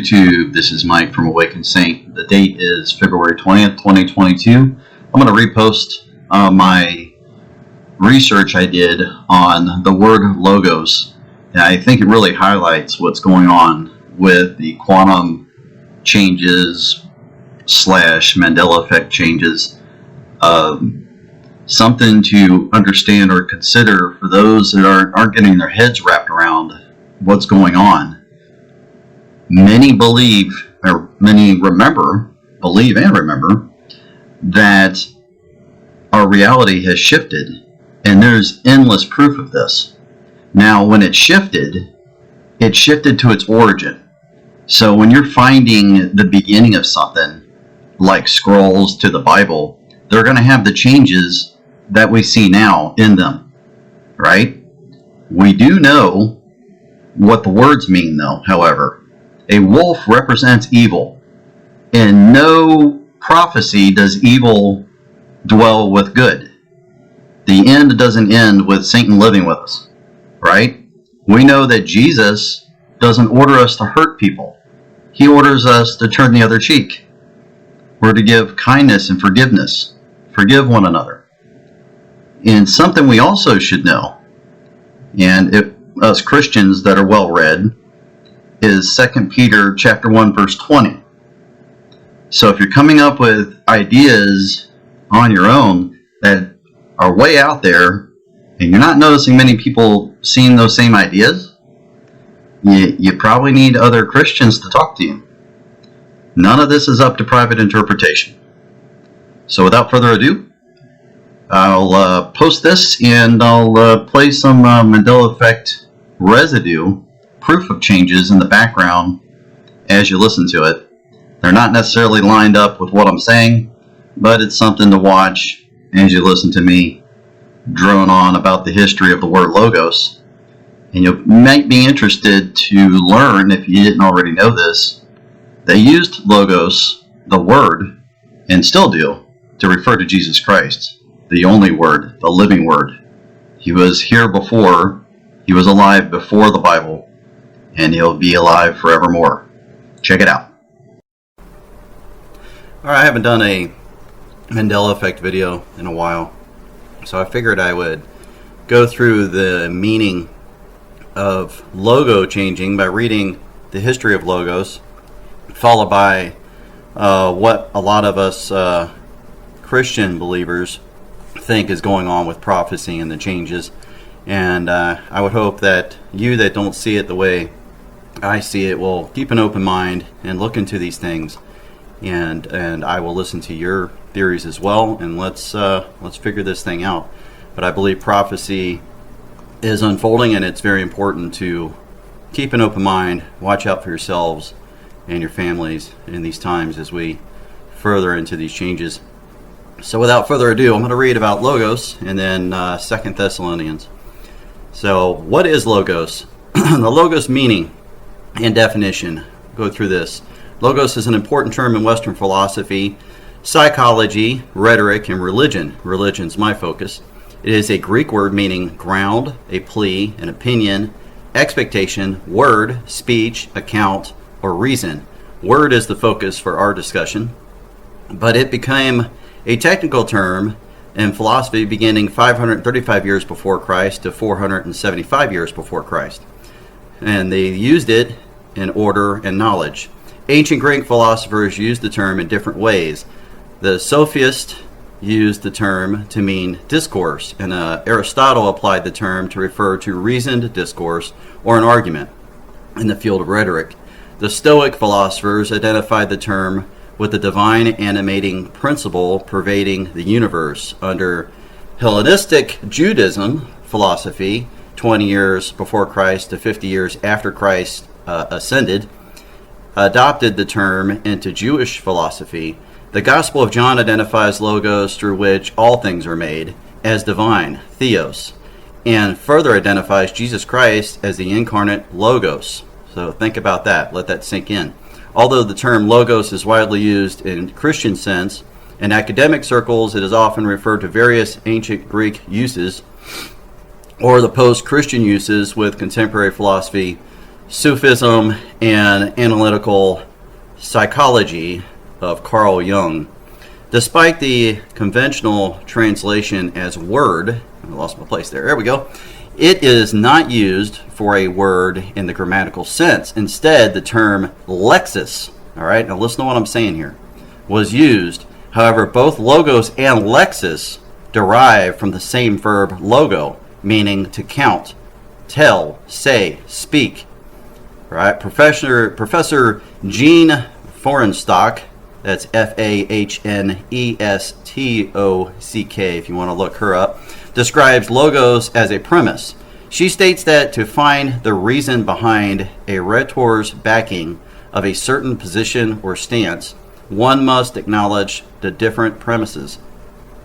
YouTube. This is Mike from Awakened Saint. The date is February 20th, 2022. I'm going to repost my research I did on the word logos. And I think it really highlights what's going on with the quantum changes / Mandela effect changes. Something to understand or consider for those that aren't getting their heads wrapped around what's going on. Many believe and remember that our reality has shifted, and there's endless proof of this. Now, when it shifted to its origin. So when you're finding the beginning of something, like scrolls to the Bible, they're going to have the changes that we see now in them, right? We do know what the words mean, though, however. A wolf represents evil. In no prophecy does evil dwell with good. The end doesn't end with Satan living with us, right? We know that Jesus doesn't order us to hurt people. He orders us to turn the other cheek. We're to give kindness and forgiveness. Forgive one another. And something we also should know, and us Christians that are well read, is 2 Peter chapter 1 verse 20. So if you're coming up with ideas on your own that are way out there, and you're not noticing many people seeing those same ideas, you probably need other Christians to talk to you. None of this is up to private interpretation. So without further ado, I'll post this, and I'll play some Mandela effect residue, proof of changes in the background as you listen to it. They're not necessarily lined up with what I'm saying, but it's something to watch as you listen to me drone on about the history of the word logos. And you might be interested to learn, if you didn't already know this, they used logos, the word, and still do, to refer to Jesus Christ, the only word, the living word. He was here before, he was alive before the Bible, and he'll be alive forevermore. Check it out. Alright, I haven't done a Mandela effect video in a while, so I figured I would go through the meaning of logo changing by reading the history of logos, followed by what a lot of us Christian believers think is going on with prophecy and the changes. And I would hope that you that don't see it the way I see it will keep an open mind and look into these things, and I will listen to your theories as well, and let's figure this thing out. But I believe prophecy is unfolding, and it's very important to keep an open mind, watch out for yourselves and your families in these times as we further into these changes. So without further ado, I'm going to read about logos and then 2 Thessalonians. So what is logos? The logos meaning and definition. Go through this. Logos is an important term in Western philosophy, psychology, rhetoric, and religion. Religion's my focus. It is a Greek word meaning ground, a plea, an opinion, expectation, word, speech, account, or reason. Word is the focus for our discussion, but it became a technical term in philosophy beginning 535 years before Christ to 475 years before Christ. And they used it in order and knowledge. Ancient Greek philosophers used the term in different ways. The sophists used the term to mean discourse, and Aristotle applied the term to refer to reasoned discourse or an argument in the field of rhetoric. The Stoic philosophers identified the term with the divine animating principle pervading the universe. Under Hellenistic Judaism philosophy, 20 years before Christ to 50 years after Christ ascended, adopted the term into Jewish philosophy. The Gospel of John identifies logos through which all things are made as divine, theos, and further identifies Jesus Christ as the incarnate logos. So think about that. Let that sink in. Although the term logos is widely used in Christian sense, in academic circles it is often referred to various ancient Greek uses or the post-Christian uses with contemporary philosophy Sufism and Analytical Psychology of Carl Jung. Despite the conventional translation as word, I lost my place there we go, it is not used for a word in the grammatical sense. Instead, the term lexis, all right, now listen to what I'm saying here, was used. However, both logos and lexis derive from the same verb logo, meaning to count, tell, say, speak. All right, Professor Jean Forenstock, that's Fahnestock, if you want to look her up, describes logos as a premise. She states that to find the reason behind a rhetor's backing of a certain position or stance, one must acknowledge the different premises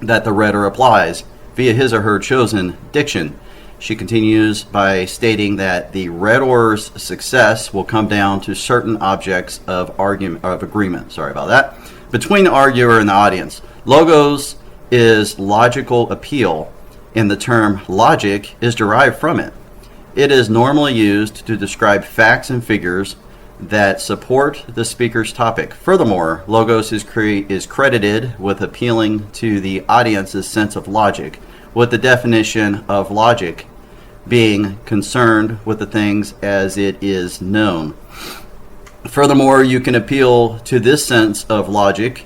that the rhetor applies via his or her chosen diction. She continues by stating that the rhetor's success will come down to certain objects of agreement. Sorry about that. Between the arguer and the audience. Logos is logical appeal, and the term logic is derived from it. It is normally used to describe facts and figures that support the speaker's topic. Furthermore, logos is credited with appealing to the audience's sense of logic, with the definition of logic being concerned with the things as it is known. Furthermore, you can appeal to this sense of logic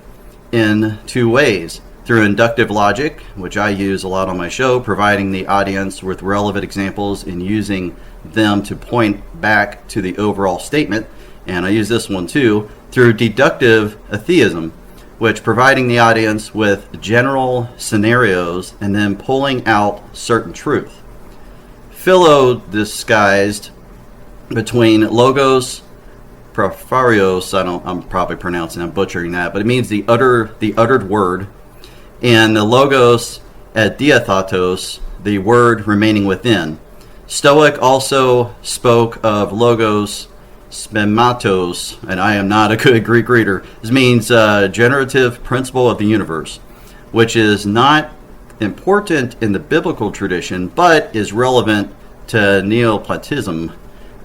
in two ways. Through inductive logic, which I use a lot on my show, providing the audience with relevant examples and using them to point back to the overall statement. And I use this one too. Through deductive atheism, which providing the audience with general scenarios and then pulling out certain truth. Philo disguised between logos profarios, I'm probably I'm butchering that, but it means the uttered word, and the logos diathatos, the word remaining within. Stoic also spoke of logos spematos, and I am not a good Greek reader. This means generative principle of the universe, which is not important in the biblical tradition, but is relevant to Neoplatonism.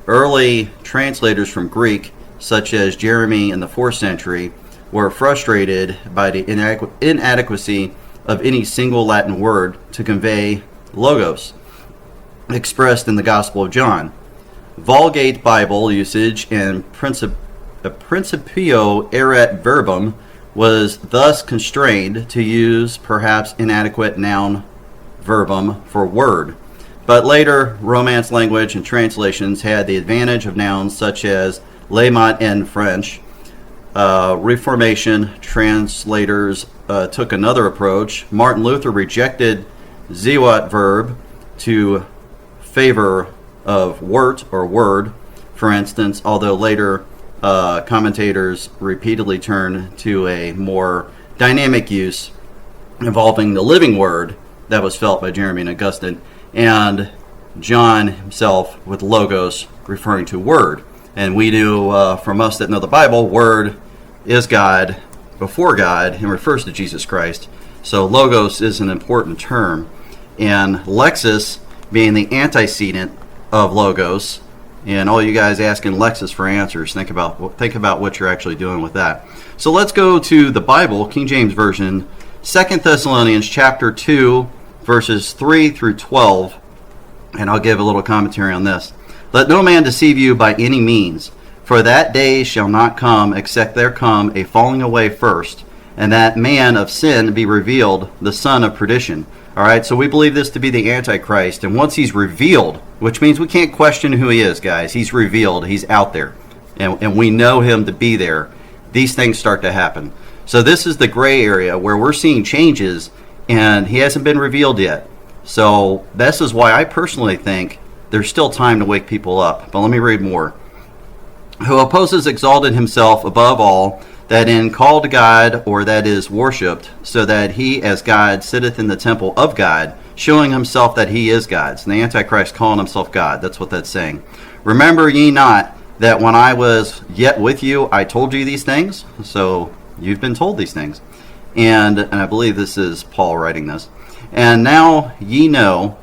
Early translators from Greek, such as Jeremy in the 4th century, were frustrated by the inadequacy of any single Latin word to convey logos, expressed in the Gospel of John. Vulgate Bible usage and principio erat verbum was thus constrained to use perhaps inadequate noun verbum for word. But later, Romance language and translations had the advantage of nouns such as les mots in French. Reformation translators took another approach. Martin Luther rejected Zewat verb to favor of wort or word, for instance, although later commentators repeatedly turned to a more dynamic use involving the living word that was felt by Jeremy and Augustine, and John himself with logos referring to word. And we do, from us that know the Bible, word is God before God and refers to Jesus Christ. So logos is an important term. And lexis being the antecedent of logos, and all you guys asking Lexis for answers, think about what you're actually doing with that. So let's go to the Bible, King James Version, 2 Thessalonians chapter 2, verses 3 through 12, and I'll give a little commentary on this. Let no man deceive you by any means, for that day shall not come except there come a falling away first, and that man of sin be revealed, the son of perdition. All right, so we believe this to be the Antichrist, and once he's revealed, which means we can't question who he is, guys. He's revealed, he's out there, and we know him to be there. These things start to happen. So this is the gray area where we're seeing changes, and he hasn't been revealed yet. So this is why I personally think there's still time to wake people up. But let me read more. Who opposes exalted himself above all, that in called God, or that is worshipped, so that he as God sitteth in the temple of God, showing himself that he is God. So the Antichrist calling himself God. That's what that's saying. Remember ye not that when I was yet with you, I told you these things? So you've been told these things. And I believe this is Paul writing this. And now ye know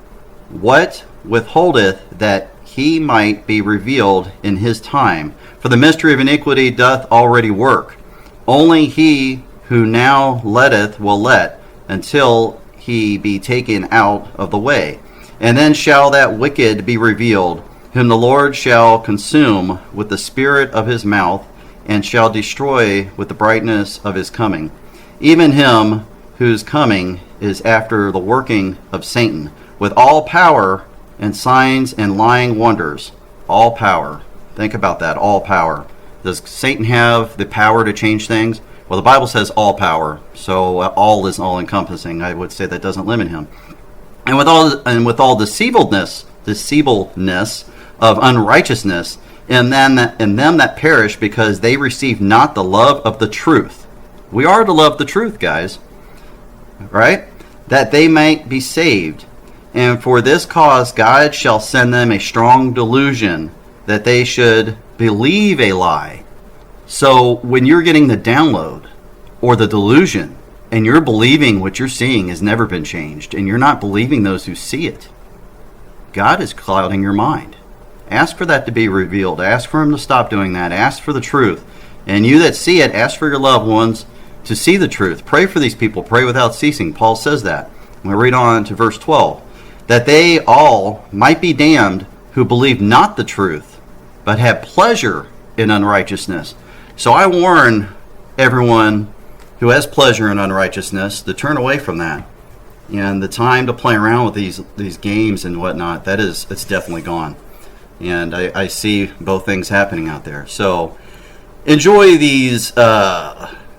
what withholdeth that he might be revealed in his time. For the mystery of iniquity doth already work. Only he who now letteth will let, until he be taken out of the way. And then shall that wicked be revealed, whom the Lord shall consume with the spirit of his mouth, and shall destroy with the brightness of his coming. Even him whose coming is after the working of Satan, with all power and signs and lying wonders. All power. Think about that, all power. Does Satan have the power to change things? Well, the Bible says all power, so all is all-encompassing. I would say that doesn't limit him. And with all deceivableness of unrighteousness in them that perish, because they receive not the love of the truth. We are to love the truth, guys. Right? That they might be saved. And for this cause God shall send them a strong delusion, that they should believe a lie. So when you're getting the download or the delusion, and you're believing what you're seeing has never been changed, and you're not believing those who see it, God is clouding your mind. Ask for that to be revealed. Ask for him to stop doing that. Ask for the truth. And you that see it, ask for your loved ones to see the truth. Pray for these people. Pray without ceasing. Paul says that. We read on to verse 12. That they all might be damned who believe not the truth, but have pleasure in unrighteousness. So I warn everyone who has pleasure in unrighteousness to turn away from that. And the time to play around with these games and whatnot, it's definitely gone. And I see both things happening out there. So enjoy these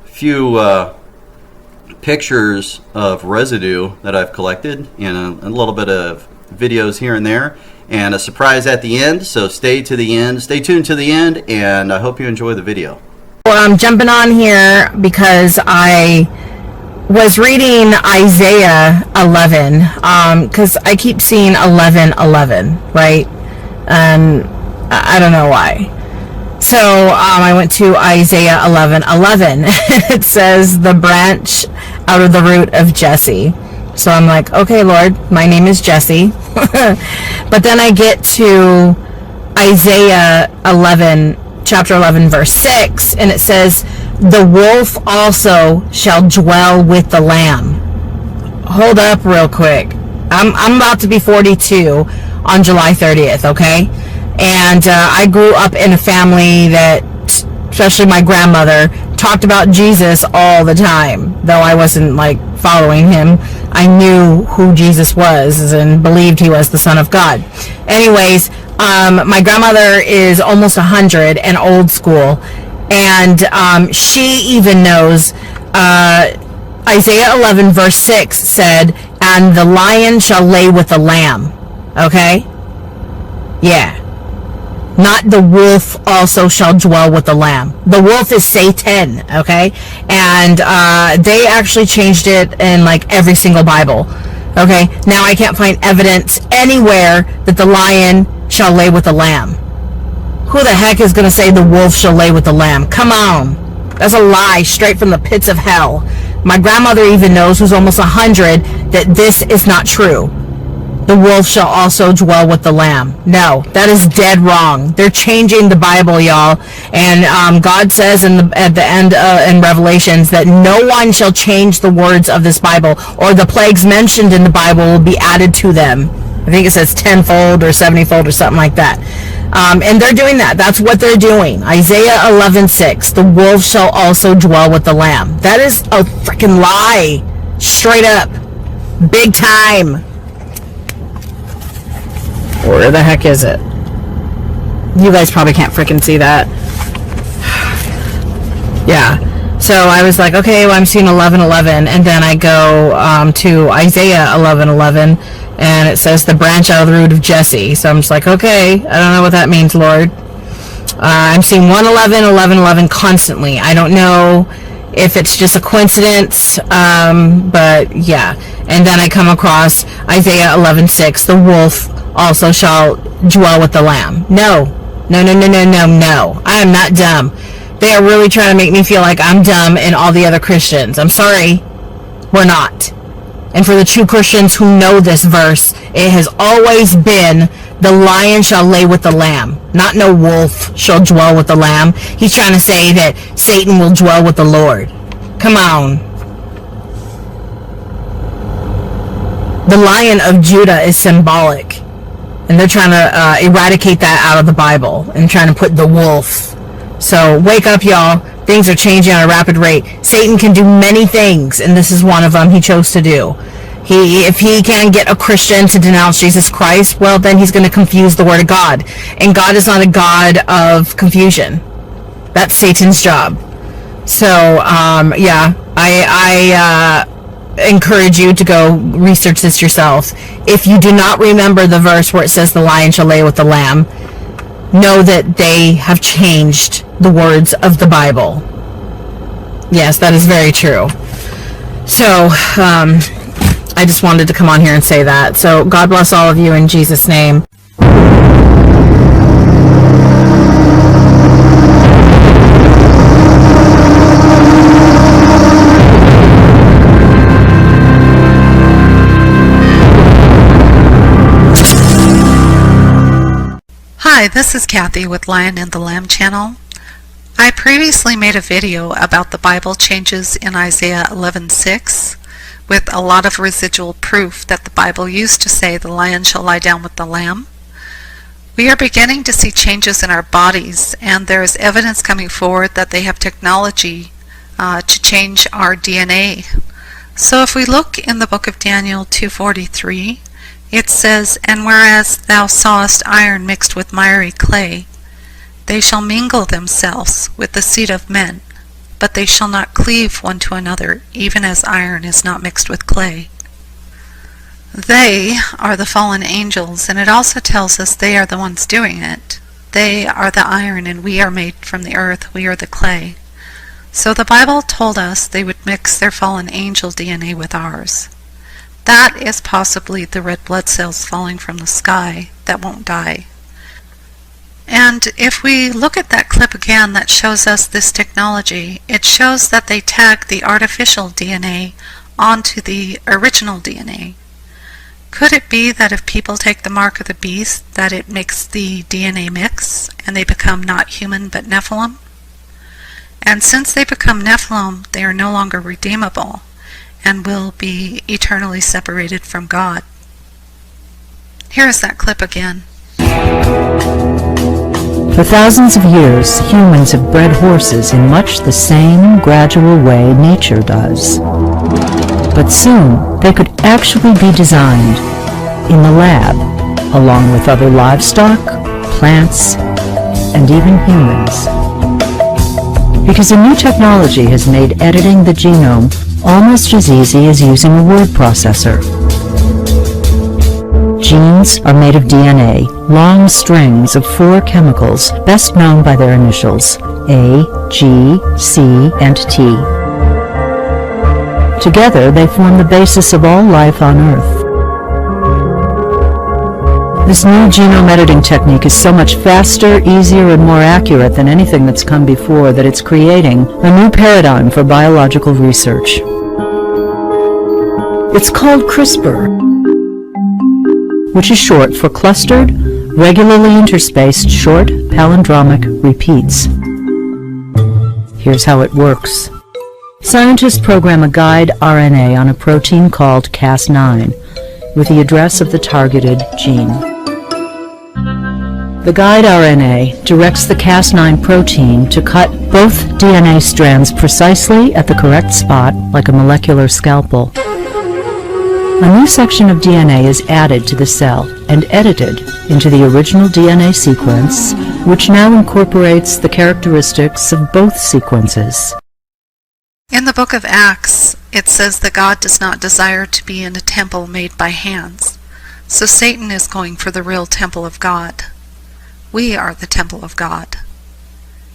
few pictures of residue that I've collected, and a little bit of videos here and there, and a surprise at the end. So stay tuned to the end, and I hope you enjoy the video. Well, I'm jumping on here because I was reading Isaiah 11, because I keep seeing 11:11, right? And I don't know why. So I went to Isaiah 11:11. It says, the branch out of the root of Jesse. So I'm like, okay, Lord, my name is Jesse. But then I get to Isaiah 11, chapter 11, verse 6, and it says, the wolf also shall dwell with the lamb. Hold up real quick. I'm about to be 42 on July 30th, okay? And I grew up in a family that, especially my grandmother, talked about Jesus all the time. Though I wasn't like following him, I knew who Jesus was and believed he was the Son of God. Anyways, my grandmother is almost 100 and old school, and she even knows Isaiah 11 verse 6 said, and the lion shall lay with the lamb. Okay? Yeah. Not the wolf also shall dwell with the lamb. The wolf is Satan, okay? And they actually changed it in like every single Bible. Okay? Now I can't find evidence anywhere that the lion shall lay with the lamb. Who the heck is going to say the wolf shall lay with the lamb? Come on. That's a lie straight from the pits of hell. My grandmother even knows, who's almost 100, that this is not true. The wolf shall also dwell with the lamb. No, that is dead wrong. They're changing the Bible, y'all. And God says at the end in Revelations that no one shall change the words of this Bible, or the plagues mentioned in the Bible will be added to them. I think it says 10-fold or 70-fold or something like that. And they're doing that. That's what they're doing. Isaiah 11:6. The wolf shall also dwell with the lamb. That is a freaking lie. Straight up. Big time. Where the heck is it? You guys probably can't freaking see that. Yeah. So I was like, okay, well, I'm seeing 11:11, and then I go to Isaiah 11:11, and it says the branch out of the root of Jesse. So I'm just like, okay, I don't know what that means, Lord. I'm seeing 1:11, 11:11 constantly. I don't know if it's just a coincidence, but yeah. And then I come across Isaiah 11:6, the wolf also shall dwell with the lamb. No. I am not dumb. They are really trying to make me feel like I'm dumb and all the other Christians. I'm sorry. We're not. And for the true Christians who know this verse, it has always been, the lion shall lay with the lamb. Not no wolf shall dwell with the lamb. He's trying to say that Satan will dwell with the Lord. Come on. The Lion of Judah is symbolic. And they're trying to eradicate that out of the Bible and trying to put the wolf. So wake up, y'all. Things are changing at a rapid rate. Satan can do many things, and this is one of them he chose to do. If he can get a Christian to denounce Jesus Christ, well, then he's going to confuse the Word of God. And God is not a God of confusion. That's Satan's job. So, yeah, I encourage you to go research this yourself. If you do not remember the verse where it says the lion shall lay with the lamb, know that they have changed the words of the Bible. Yes, that is very true. So, I just wanted to come on here and say that. So, God bless all of you in Jesus' name. Hi, this is Kathy with Lion and the Lamb channel. I previously made a video about the Bible changes in Isaiah 11:6 with a lot of residual proof that the Bible used to say the lion shall lie down with the lamb. We are beginning to see changes in our bodies, and there is evidence coming forward that they have technology to change our DNA. So if we look in the book of Daniel 2:43, it says, "And whereas thou sawest iron mixed with miry clay, they shall mingle themselves with the seed of men, but they shall not cleave one to another, even as iron is not mixed with clay." They are the fallen angels, and it also tells us they are the ones doing it. They are the iron, and we are made from the earth. We are the clay. So the Bible told us they would mix their fallen angel DNA with ours. That is possibly the red blood cells falling from the sky that won't die. And if we look at that clip again that shows us this technology, it shows that they tag the artificial DNA onto the original DNA. Could it be that if people take the mark of the beast, that it makes the DNA mix and they become not human but Nephilim? And since they become Nephilim, they are no longer redeemable and will be eternally separated from God. Here is that clip again. For thousands of years, humans have bred horses in much the same gradual way nature does. But soon, they could actually be designed in the lab, along with other livestock, plants, and even humans. Because a new technology has made editing the genome almost as easy as using a word processor. Genes are made of DNA, long strings of 4 chemicals best known by their initials, A, G, C, and T. Together, they form the basis of all life on Earth. This new genome editing technique is so much faster, easier, and more accurate than anything that's come before that it's creating a new paradigm for biological research. It's called CRISPR, which is short for Clustered, Regularly Interspaced Short Palindromic Repeats. Here's how it works. Scientists program a guide RNA on a protein called Cas9 with the address of the targeted gene. The guide RNA directs the Cas9 protein to cut both DNA strands precisely at the correct spot, like a molecular scalpel. A new section of DNA is added to the cell and edited into the original DNA sequence, which now incorporates the characteristics of both sequences. In the book of Acts, it says that God does not desire to be in a temple made by hands. So Satan is going for the real temple of God. We are the temple of God.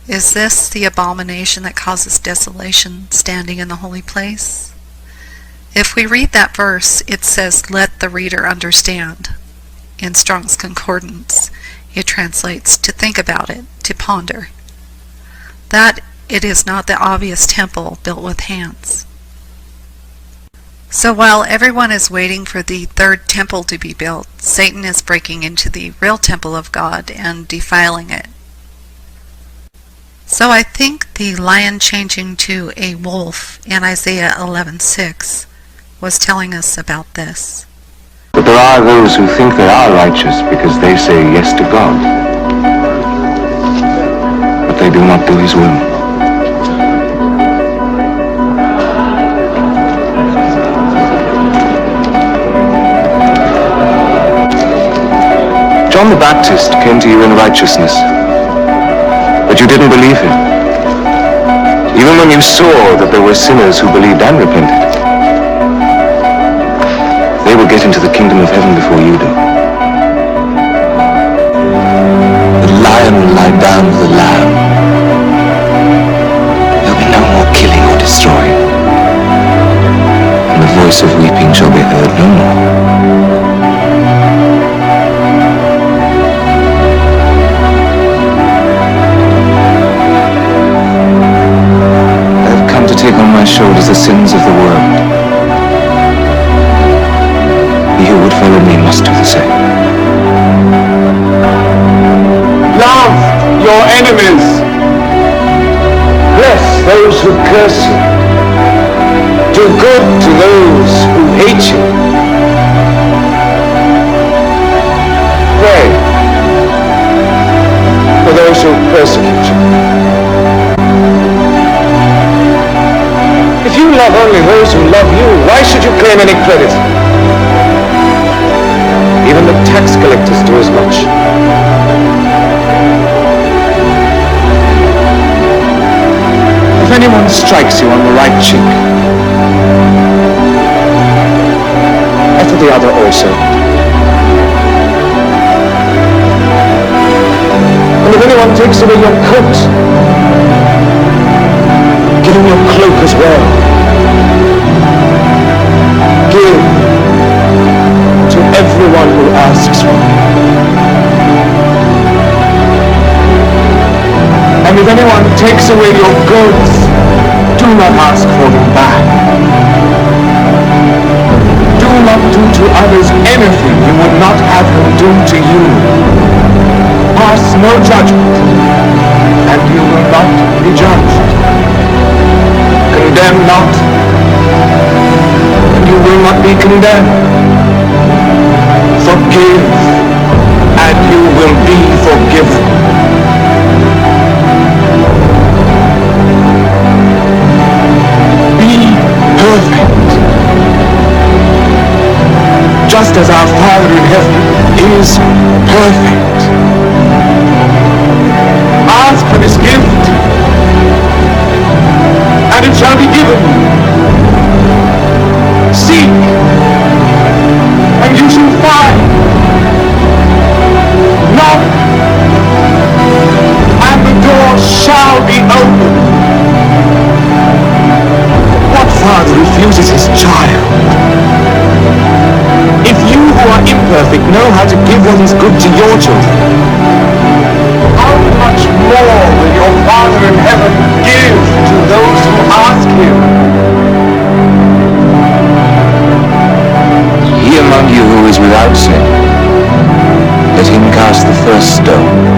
Is this the abomination that causes desolation standing in the holy place? If we read that verse, it says, "Let the reader understand." In Strong's Concordance, it translates to think about it, to ponder. That it is not the obvious temple built with hands. So while everyone is waiting for the third temple to be built, Satan is breaking into the real temple of God and defiling it. So I think the lion changing to a wolf in Isaiah 11:6 was telling us about this. But there are those who think they are righteous because they say yes to God, but they do not do his will. John the Baptist came to you in righteousness, but you didn't believe him, even when you saw that there were sinners who believed and repented. They will get into the kingdom of heaven before you do. The lion will lie down with the lamb. There'll be no more killing or destroying, and the voice of weeping shall be heard no more. To take on my shoulders the sins of the world. He who would follow me must do the same. Love your enemies. Bless those who curse you. Do good to those who hate you. Pray for those who persecute you. If you love only those who love you, why should you claim any credit? Even the tax collectors do as much. If anyone strikes you on the right cheek, offer the other also. And if anyone takes away your coat, give him your cloak as well. Give to everyone who asks for it. And if anyone takes away your goods, do not ask for them back. Do not do to others anything you would not have them do to you. Pass no judgment, and you will not be judged. Condemn not, and you will not be condemned. Forgive, and you will be forgiven. Be perfect, just as our Father in heaven is perfect. Ask for this gift, and it shall be given you. Seek, and you shall find. Knock, and the door shall be opened. What father refuses his child? If you who are imperfect know how to give what is good to your children, how much more will your Father in heaven give to those who ask him? He among you who is without sin, let him cast the first stone.